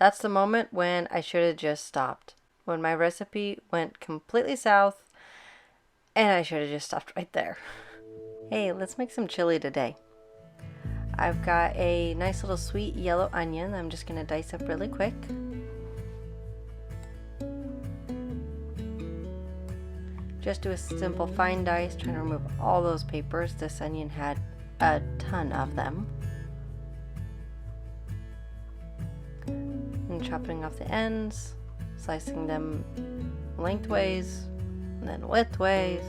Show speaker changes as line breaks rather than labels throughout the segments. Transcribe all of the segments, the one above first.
That's the moment when I should have just stopped. When my recipe went completely south, and I should have just stopped right there. Hey, let's make some chili today. I've got a nice little sweet yellow onion that I'm just going to dice up really quick. Just do a simple fine dice, trying to remove all those papers. This onion had a ton of them. And chopping off the ends, slicing them lengthways, and then widthways.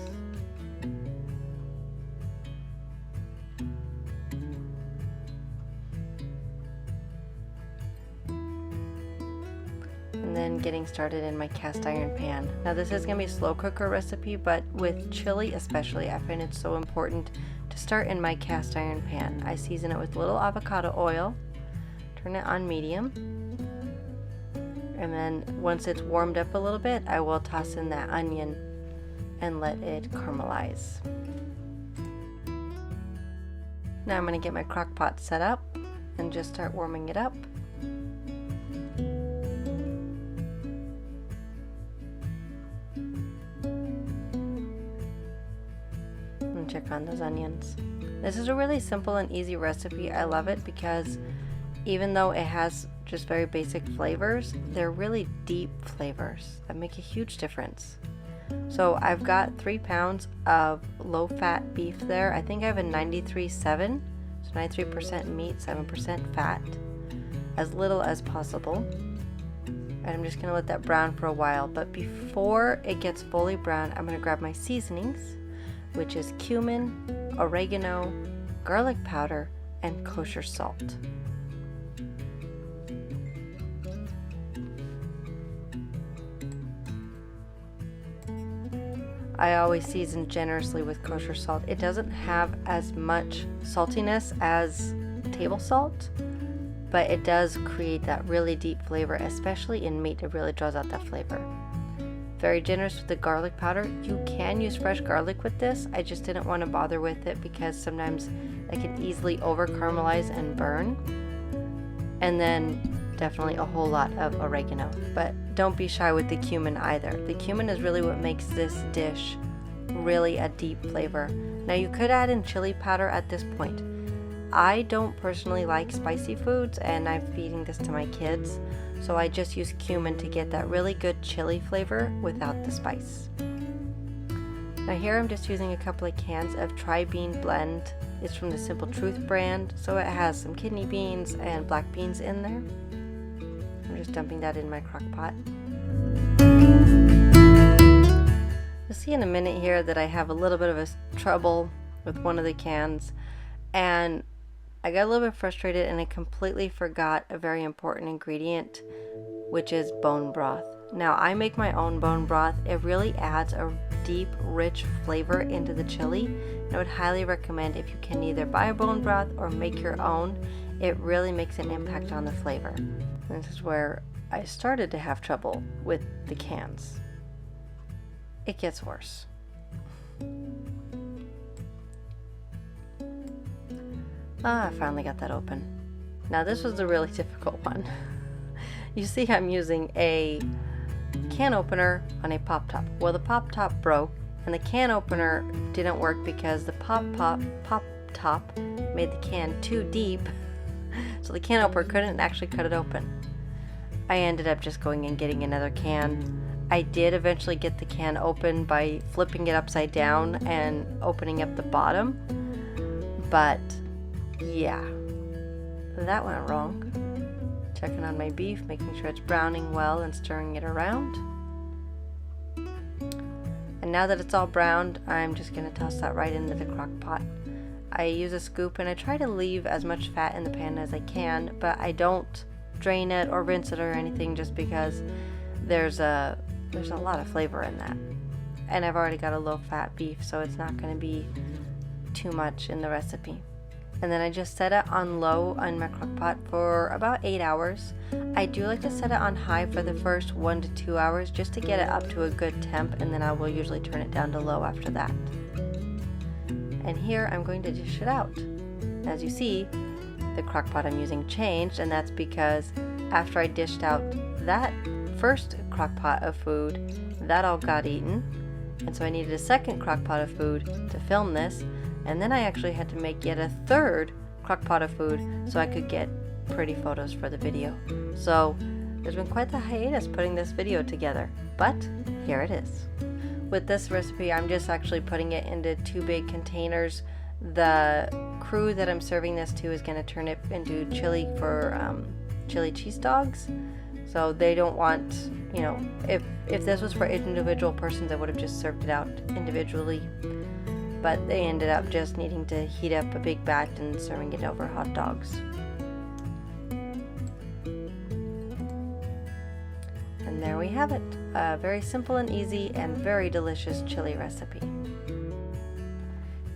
And then getting started in my cast iron pan. Now this is going to be a slow cooker recipe, but with chili especially, I find it so important to start in my cast iron pan. I season it with a little avocado oil, turn it on medium, and then once it's warmed up a little bit, I will toss in that onion and let it caramelize. Now I'm going to get my crock pot set up and just start warming it up. And check on those onions. This is a really simple and easy recipe. I love it because even though it has just very basic flavors, they're really deep flavors that make a huge difference. So I've got 3 pounds of low-fat beef there. I think I have a 93.7, so 93% meat, 7% fat, as little as possible. And I'm just going to let that brown for a while. But before it gets fully brown, I'm going to grab my seasonings, which is cumin, oregano, garlic powder, and kosher salt. I always season generously with kosher salt. It doesn't have as much saltiness as table salt, but it does create that really deep flavor, especially in meat. It really draws out that flavor. Very generous with the garlic powder. You can use fresh garlic with this. I just didn't want to bother with it because sometimes it can easily over caramelize and burn. And then definitely a whole lot of oregano, but don't be shy with the cumin either. The cumin is really what makes this dish really a deep flavor. Now you could add in chili powder at this point. I don't personally like spicy foods, and I'm feeding this to my kids, so I just use cumin to get that really good chili flavor without the spice. Now here I'm just using a couple of cans of tri-bean blend. It's from the Simple Truth brand, so it has some kidney beans and black beans in there. I'm just dumping that in my crock pot. You'll see in a minute here that I have a little bit of a trouble with one of the cans, and I got a little bit frustrated and I completely forgot a very important ingredient, which is bone broth. Now I make my own bone broth. It really adds a deep, rich flavor into the chili, and I would highly recommend if you can either buy a bone broth or make your own. It really makes an impact on the flavor. This is where I started to have trouble with the cans. It gets worse. I finally got that open. Now this was the really difficult one. You see I'm using a can opener on a pop top. Well, the pop top broke and the can opener didn't work because the pop top made the can too deep, so the can opener couldn't actually cut it open. I ended up just going and getting another can. I did eventually get the can open by flipping it upside down and opening up the bottom, but yeah, that went wrong. Checking on my beef, making sure it's browning well and stirring it around. And now that it's all browned, I'm just going to toss that right into the crock pot. I use a scoop and I try to leave as much fat in the pan as I can, but I don't drain it or rinse it or anything just because there's a lot of flavor in that. And I've already got a low fat beef, so it's not going to be too much in the recipe. And then I just set it on low on my crock pot for about 8 hours. I do like to set it on high for the first 1 to 2 hours just to get it up to a good temp, and then I will usually turn it down to low after that. And here I'm going to dish it out. As you see, the crock pot I'm using changed, and that's because after I dished out that first crock pot of food, that all got eaten, and so I needed a second crock pot of food to film this, and then I actually had to make yet a third crock pot of food so I could get pretty photos for the video. So there's been quite the hiatus putting this video together, but here it is. With this recipe, I'm just actually putting it into 2 big containers. The crew that I'm serving this to is going to turn it into chili for chili cheese dogs. So they don't want, you know, if this was for individual persons, I would have just served it out individually. But they ended up just needing to heat up a big batch and serving it over hot dogs. And there we have it. A very simple and easy and very delicious chili recipe.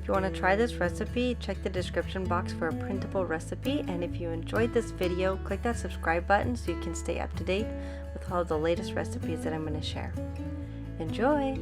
If you want to try this recipe, check the description box for a printable recipe, and if you enjoyed this video, click that subscribe button so you can stay up to date with all the latest recipes that I'm going to share. Enjoy!